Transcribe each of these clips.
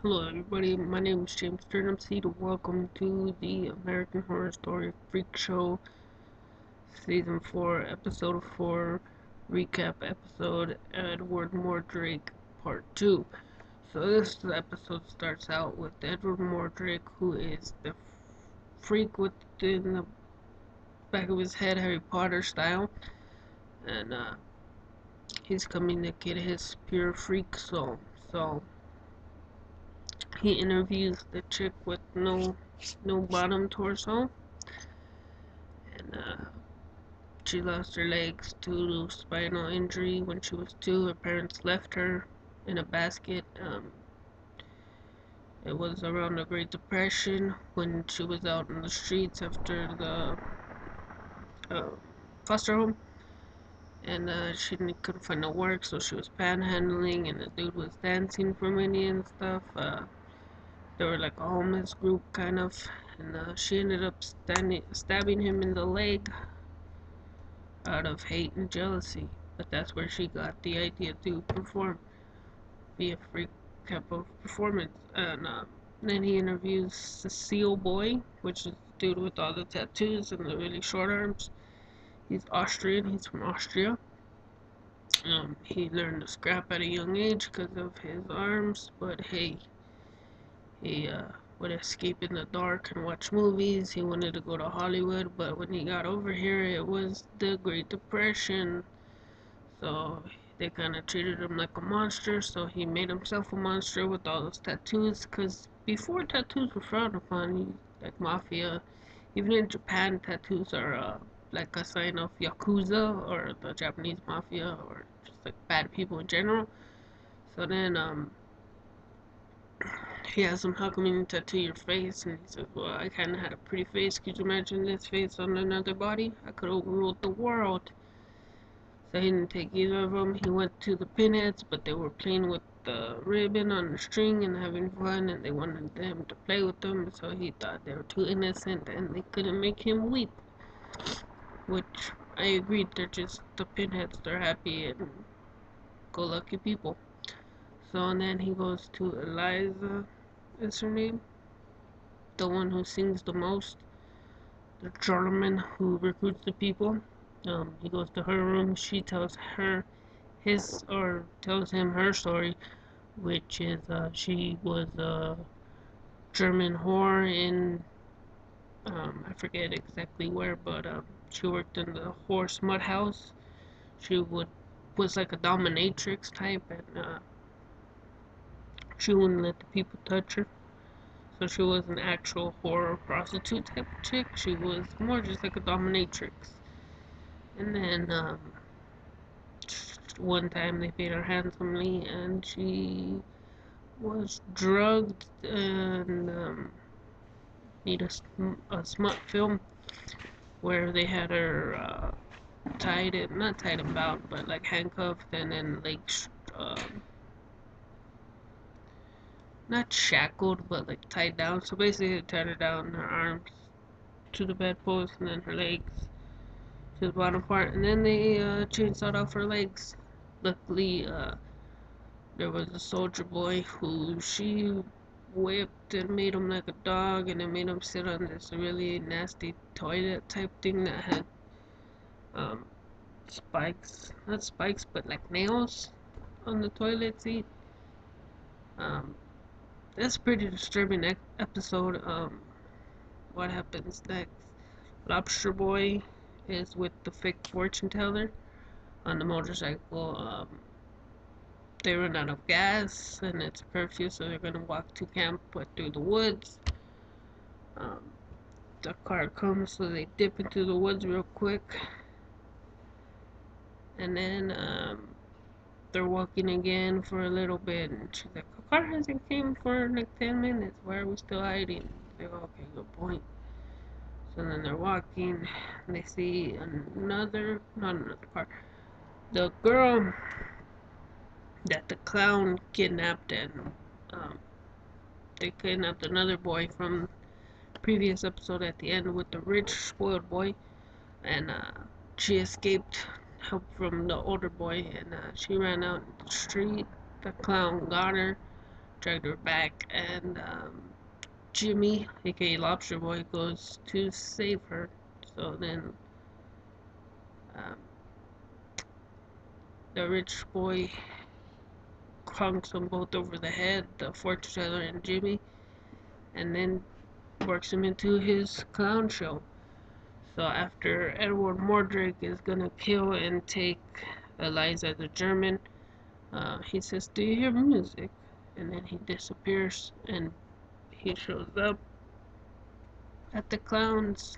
Hello everybody, my name is James Turnipseed. Welcome to the American Horror Story Freakshow Season 4, Episode 4, Recap Episode, Edward Mordrake Part 2. So this episode starts out with Edward Mordrake, who is the freak within the back of his head, Harry Potter style, and he's coming to get his pure freak soul. So he interviews the chick with no bottom torso, and she lost her legs due to spinal injury when she was 2. Her parents left her in a basket. It was around the Great Depression when she was out in the streets after the uh, foster home, and she couldn't find no work, so she was panhandling, and the dude was dancing for money and stuff. They were like a homeless group, kind of, and she ended up stabbing him in the leg out of hate and jealousy. But that's where she got the idea to perform, be a freak type of performance. And then he interviews Cecile Boy, which is the dude with all the tattoos and the really short arms. He's Austrian, he's from Austria. He learned to scrap at a young age because of his arms, but hey, he would escape in the dark and watch movies. He wanted to go to Hollywood, but when he got over here, it was the Great Depression. So they kind of treated him like a monster. So he made himself a monster with all those tattoos. Because before, tattoos were frowned upon, like mafia. Even in Japan, tattoos are like a sign of Yakuza or the Japanese mafia or just like bad people in general. So then he asked him, how come you didn't tattoo your face? And he said, well, I kind of had a pretty face. Could you imagine this face on another body? I could have ruled the world. So he didn't take either of them. He went to the pinheads, but they were playing with the ribbon on the string and having fun, and they wanted them to play with them. So he thought they were too innocent and they couldn't make him weep. Which I agreed, they're just the pinheads. They're happy and go lucky people. So and then he goes to Eliza, is her name? The one who sings the most. The German who recruits the people. He goes to her room. She tells her tells him her story, which is she was a German whore in I forget exactly where, but she worked in the horse mud house. She was like a dominatrix type, and she wouldn't let the people touch her. So she was an actual whore prostitute type of chick. She was more just like a dominatrix. And then one time they paid her handsomely, and she was drugged and made a smut film where they had her not tied and bound, but like handcuffed and then like not shackled, but like tied down. So basically, they tied her down, her arms to the bedpost, and then her legs to the bottom part, and then they chainsawed off her legs. Luckily, there was a soldier boy who she whipped and made him like a dog, and it made him sit on this really nasty toilet type thing that had um, spikes, not spikes, but like nails on the toilet seat. Um, that's a pretty disturbing episode. What happens next? Lobster Boy is with the fake fortune teller on the motorcycle. They run out of gas and it's curfew, so they're gonna walk to camp but through the woods. Um, the car comes, so they dip into the woods real quick, and then they're walking again for a little bit, and she's like, "The car hasn't came for like 10 minutes. Why are we still hiding?" They go, "Okay, good point." So then they're walking, and they see not another car, the girl that the clown kidnapped, and um, they kidnapped another boy from previous episode at the end with the rich spoiled boy, and she escaped help from the older boy, and she ran out in the street. The clown got her, dragged her back, and Jimmy, aka Lobster Boy, goes to save her. So then um, the rich boy crunks them both over the head, the fortune teller and Jimmy, and then works him into his clown show. So after Edward Mordrake is gonna kill and take Eliza the German, he says, "Do you hear music?" And then he disappears, and he shows up at the clown's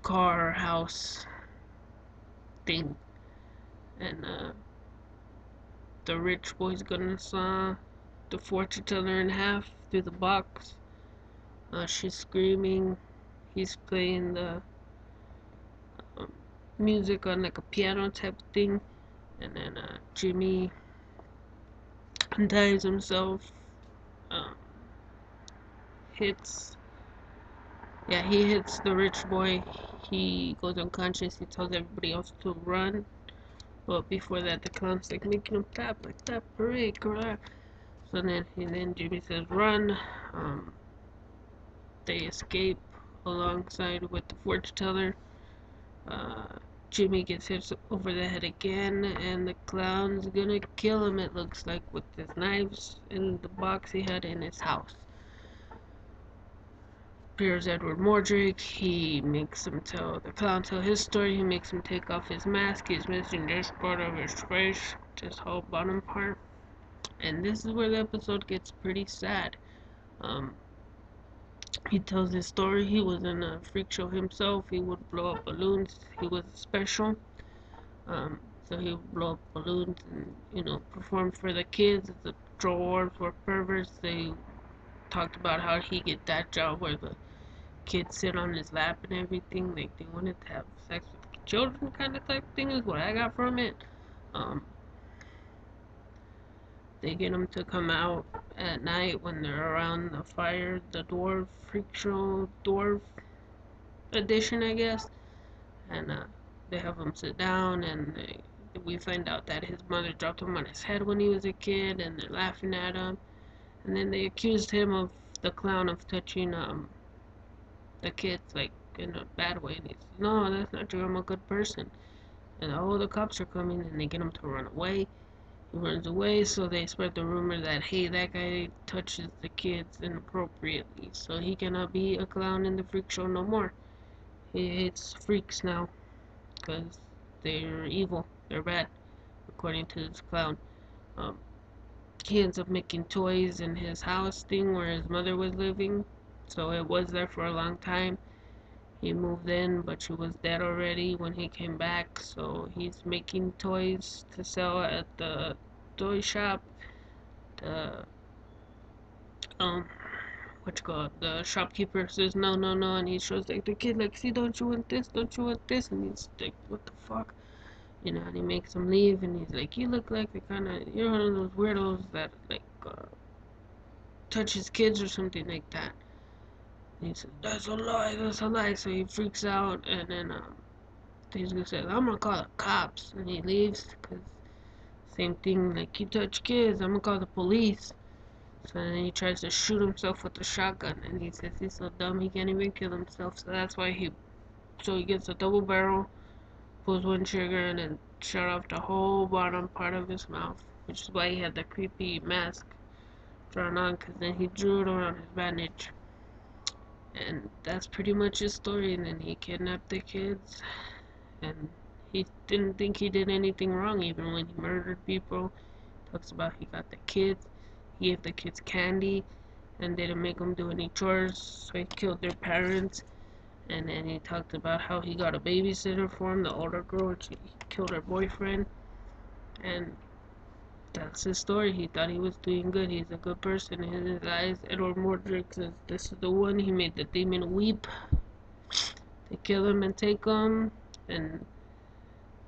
car house thing, and the rich boy's gonna saw the fortune teller in half through the box. She's screaming. He's playing the um, music on like a piano type thing, and then Jimmy unties himself, um, hits. Yeah, he hits the rich boy. He goes unconscious. He tells everybody else to run. But before that, the clown's like making him clap, like that parade, correct? So then Jimmy says, "Run." Um, they escape alongside with the fortune teller. Uh, Jimmy gets hit over the head again, and the clown's gonna kill him, it looks like, with his knives in the box he had in his house. Appears Edward Mordrake. He makes him tell the clown tell his story. He makes him take off his mask. He's missing just part of his face, just whole bottom part. And this is where the episode gets pretty sad. Um, he tells his story. He was in a freak show himself. He would blow up balloons. He was special. Um, so he would blow up balloons and, perform for the kids. The dwarves were perverts. They talked about how he get that job where the kids sit on his lap and everything. Like they wanted to have sex with children, kind of type thing is what I got from it. Um, they get him to come out at night when they're around the fire. The dwarf Freakshow dwarf edition, I guess, and they have him sit down, and we find out that his mother dropped him on his head when he was a kid, and they're laughing at him. And then they accused him of the clown of touching the kids, like, in a bad way. And he says, "No, that's not true. I'm a good person." And oh, the cops are coming, and they get him to run away. He runs away, so they spread the rumor that, hey, that guy touches the kids inappropriately, so he cannot be a clown in the freak show no more. He hates freaks now, because they're evil. They're bad, according to this clown. Um, he ends up making toys in his house thing where his mother was living, so it was there for a long time. He moved in, but she was dead already when he came back, so he's making toys to sell at the toy shop. The, what you call it? The shopkeeper says, "No, no, no," and he shows, like, the kid, like, "See, don't you want this? Don't you want this?" And he's like, "What the fuck?" And he makes him leave, and he's like, "You look like you're one of those weirdos that, like, touches kids or something like that." And he says, "That's a lie, that's a lie." So he freaks out, and then, he's gonna say, "I'm gonna call the cops," and he leaves, because same thing, like, you touch kids, I'm gonna call the police. So then he tries to shoot himself with the shotgun, and he says he's so dumb he can't even kill himself, so that's why he gets a double barrel, pulls one trigger, and then shut off the whole bottom part of his mouth, which is why he had the creepy mask drawn on, because then he drew it around his bandage. And that's pretty much his story. And then he kidnapped the kids, and he didn't think he did anything wrong, even when he murdered people. Talks about he got the kids, he gave the kids candy, and didn't make them do any chores, so he killed their parents. And then he talked about how he got a babysitter for him, the older girl, which he killed her boyfriend. And that's his story. He thought he was doing good. He's a good person in his eyes. Edward Mordred says this is the one. He made the demon weep. They kill him and take him. And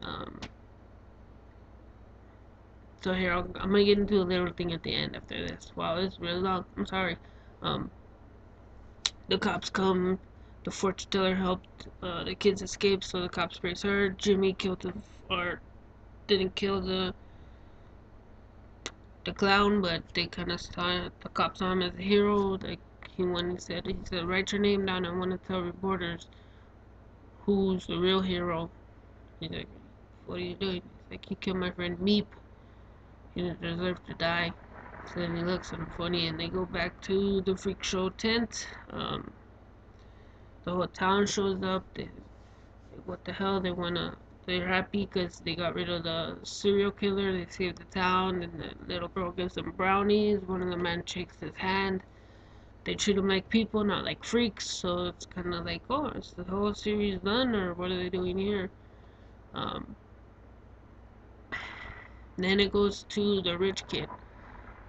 um, so here I'm gonna get into a little thing at the end after this. Wow, this is really long. I'm sorry. Um, the cops come. The fortune teller helped the kids escape, so the cops raise her. Jimmy killed or didn't kill the the clown, but they kind of saw the cops saw him as a hero. Like he said, write your name down. I want to tell reporters who's the real hero. He's like, what are you doing? He's like, he killed my friend Meep. He didn't deserve to die. So then he looks at him funny, and they go back to the freak show tent. The whole town shows up. What the hell? They're happy because they got rid of the serial killer. They saved the town, and the little girl gives them brownies. One of the men shakes his hand. They treat them like people, not like freaks. So it's kind of like, oh, is the whole series done, or what are they doing here? Um, then it goes to the rich kid.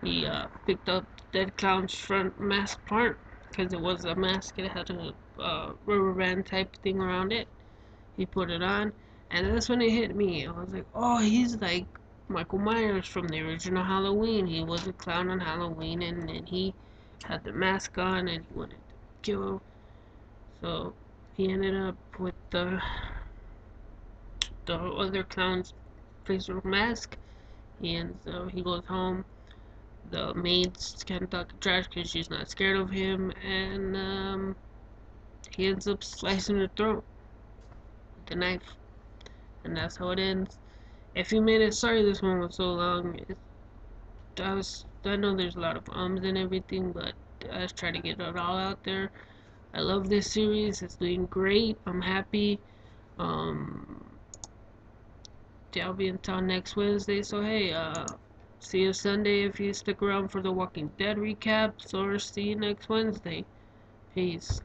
He picked up the dead clown's front mask part because it was a mask. It had a rubber band type thing around it. He put it on, and that's when it hit me. I was like, oh, he's like Michael Myers from the original Halloween. He was a clown on Halloween, and he had the mask on, and he wanted to kill. So he ended up with the other clown's facial mask. He goes home. The maid's can't talk trash because she's not scared of him, and he ends up slicing her throat with a knife, and that's how it ends. If you made it, sorry this one was so long. I know there's a lot of ums and everything, but I was trying to get it all out there. I love this series. It's doing great. I'm happy. Um, yeah, I'll be in town next Wednesday, so hey, see you Sunday if you stick around for the Walking Dead recaps, or see you next Wednesday. Peace.